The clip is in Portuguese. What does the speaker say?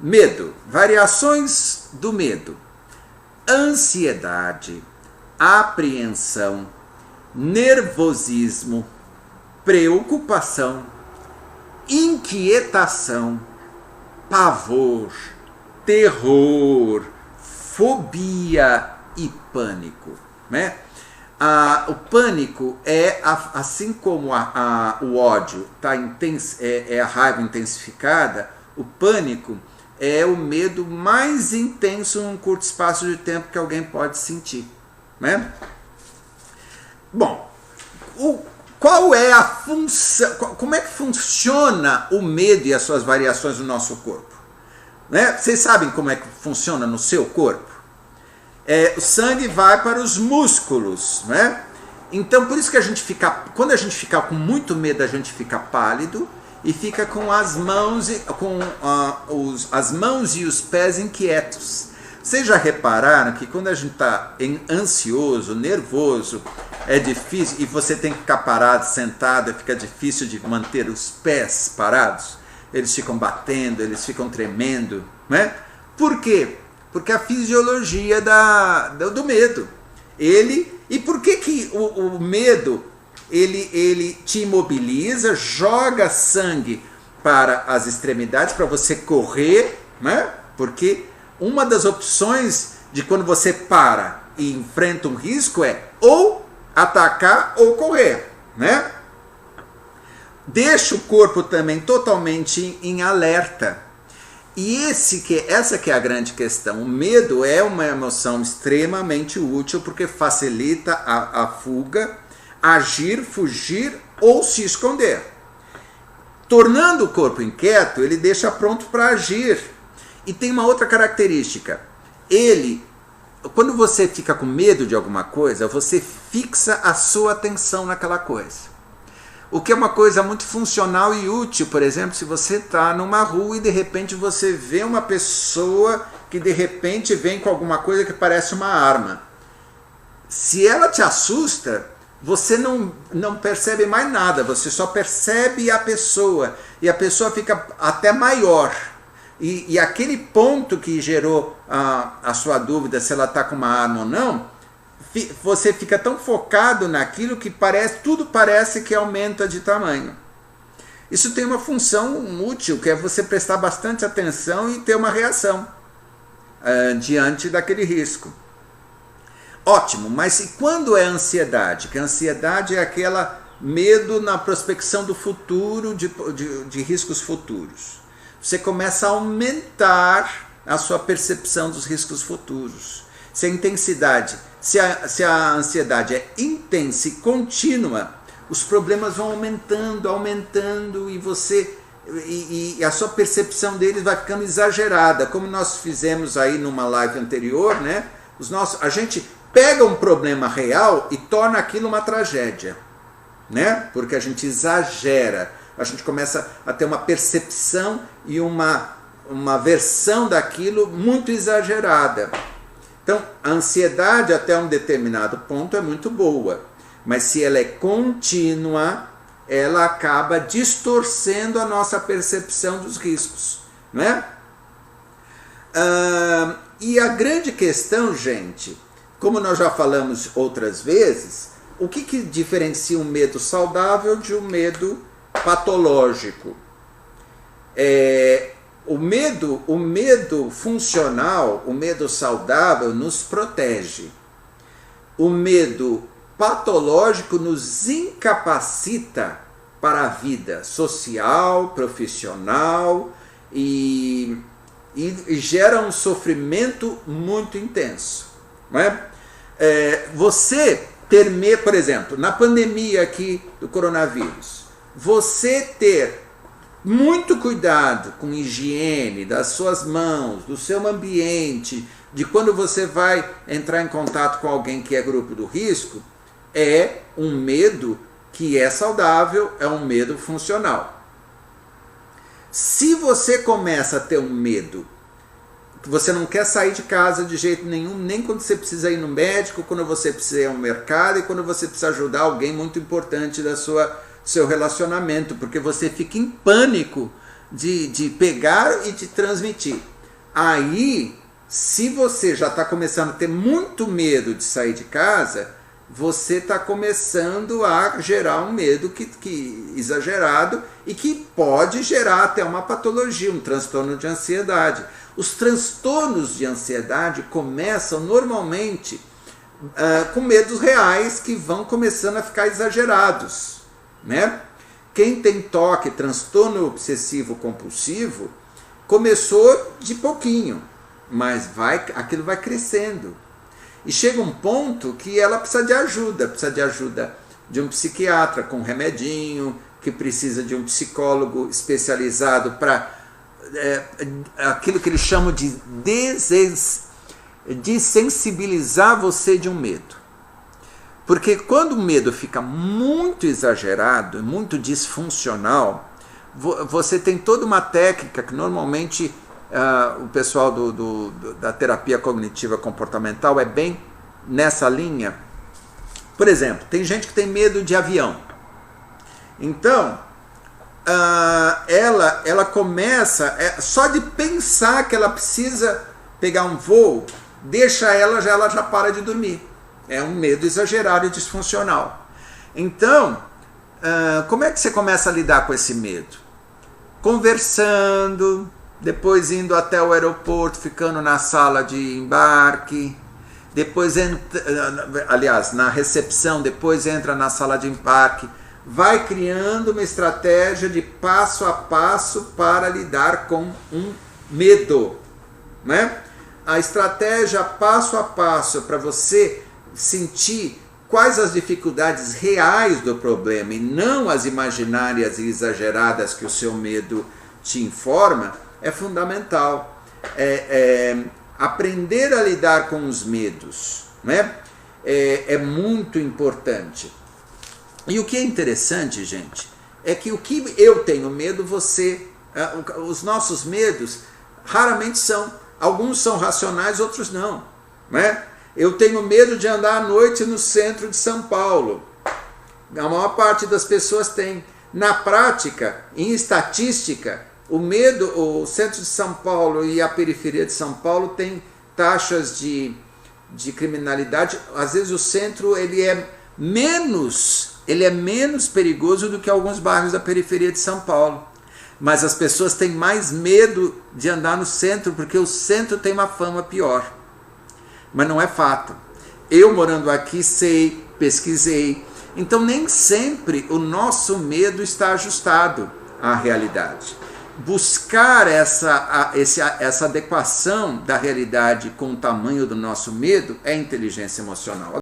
Medo. Variações do medo. Ansiedade, apreensão, nervosismo, preocupação, inquietação, pavor, terror, fobia e pânico, né? O pânico é, assim como o ódio é a raiva intensificada, o pânico é o medo mais intenso num curto espaço de tempo que alguém pode sentir, né? Bom, qual é a função, como é que funciona o medo e as suas variações no nosso corpo? Né? Vocês sabem como é que funciona no seu corpo? O sangue vai para os músculos, né? Então por isso que quando a gente fica com muito medo, a gente fica pálido e fica com as mãos e os pés inquietos. Vocês já repararam que quando a gente está ansioso, nervoso, é difícil, e você tem que ficar parado, sentado, fica difícil de manter os pés parados? Eles ficam batendo, eles ficam tremendo, né? Por quê? Porque a fisiologia do medo. E por que o medo ele te imobiliza, joga sangue para as extremidades para você correr, né? Porque uma das opções de quando você para e enfrenta um risco é ou atacar ou correr, né? Deixa o corpo também totalmente em alerta. E essa que é a grande questão. O medo é uma emoção extremamente útil porque facilita a fuga, agir, fugir ou se esconder. Tornando o corpo inquieto, ele deixa pronto para agir. E tem uma outra característica. Quando você fica com medo de alguma coisa, você fixa a sua atenção naquela coisa. O que é uma coisa muito funcional e útil, por exemplo, se você está numa rua e de repente você vê uma pessoa que de repente vem com alguma coisa que parece uma arma. Se ela te assusta, você não percebe mais nada, você só percebe a pessoa, e a pessoa fica até maior. E aquele ponto que gerou a sua dúvida se ela está com uma arma ou não, você fica tão focado naquilo que tudo parece que aumenta de tamanho. Isso tem uma função útil, que é você prestar bastante atenção e ter uma reação diante daquele risco. Ótimo, mas e quando é ansiedade? Que a ansiedade é aquela medo na prospecção do futuro, de riscos futuros. Você começa a aumentar a sua percepção dos riscos futuros. Se a ansiedade é intensa e contínua, os problemas vão aumentando e a sua percepção deles vai ficando exagerada, como nós fizemos aí numa live anterior, né? A gente pega um problema real e torna aquilo uma tragédia, né? Porque a gente exagera, a gente começa a ter uma percepção e uma versão daquilo muito exagerada. Então, a ansiedade até um determinado ponto é muito boa, mas se ela é contínua, ela acaba distorcendo a nossa percepção dos riscos, né? E a grande questão, gente, como nós já falamos outras vezes, o que diferencia um medo saudável de um medo patológico? O medo funcional, o medo saudável nos protege. O medo patológico nos incapacita para a vida social, profissional e gera um sofrimento muito intenso. Não é? Você por exemplo, na pandemia aqui do coronavírus, você ter muito cuidado com higiene das suas mãos, do seu ambiente, de quando você vai entrar em contato com alguém que é grupo do risco, é um medo que é saudável, é um medo funcional. Se você começa a ter um medo, que você não quer sair de casa de jeito nenhum, nem quando você precisa ir no médico, quando você precisa ir ao mercado e quando você precisa ajudar alguém muito importante seu relacionamento, porque você fica em pânico de pegar e de transmitir. Aí, se você já está começando a ter muito medo de sair de casa, você está começando a gerar um medo que exagerado e que pode gerar até uma patologia, um transtorno de ansiedade. Os transtornos de ansiedade começam normalmente com medos reais que vão começando a ficar exagerados, né? Quem tem TOC, transtorno obsessivo compulsivo, começou de pouquinho, mas aquilo vai crescendo. E chega um ponto que ela precisa de ajuda de um psiquiatra com remedinho, que precisa de um psicólogo especializado para aquilo que eles chamam de desensibilizar você de um medo. Porque quando o medo fica muito exagerado, muito disfuncional, você tem toda uma técnica que normalmente o pessoal da terapia cognitiva comportamental é bem nessa linha. Por exemplo, tem gente que tem medo de avião. Então, ela começa, só de pensar que ela precisa pegar um voo, ela já para de dormir. É um medo exagerado e disfuncional. Então, como é que você começa a lidar com esse medo? Conversando, depois indo até o aeroporto, ficando na sala de embarque, depois na recepção, depois entra na sala de embarque, vai criando uma estratégia de passo a passo para lidar com um medo, né? A estratégia passo a passo para você sentir quais as dificuldades reais do problema e não as imaginárias e exageradas que o seu medo te informa, é fundamental. Aprender a lidar com os medos, né? É muito importante. E o que é interessante, gente, é que o que eu tenho medo, os nossos medos raramente alguns são racionais, outros não, né? Eu tenho medo de andar à noite no centro de São Paulo. A maior parte das pessoas tem. Na prática, em estatística, o centro de São Paulo e a periferia de São Paulo tem taxas de criminalidade. Às vezes o centro ele é menos perigoso do que alguns bairros da periferia de São Paulo. Mas as pessoas têm mais medo de andar no centro, porque o centro tem uma fama pior. Mas não é fato. Eu morando aqui sei, pesquisei. Então nem sempre o nosso medo está ajustado à realidade. Buscar essa adequação da realidade com o tamanho do nosso medo é inteligência emocional.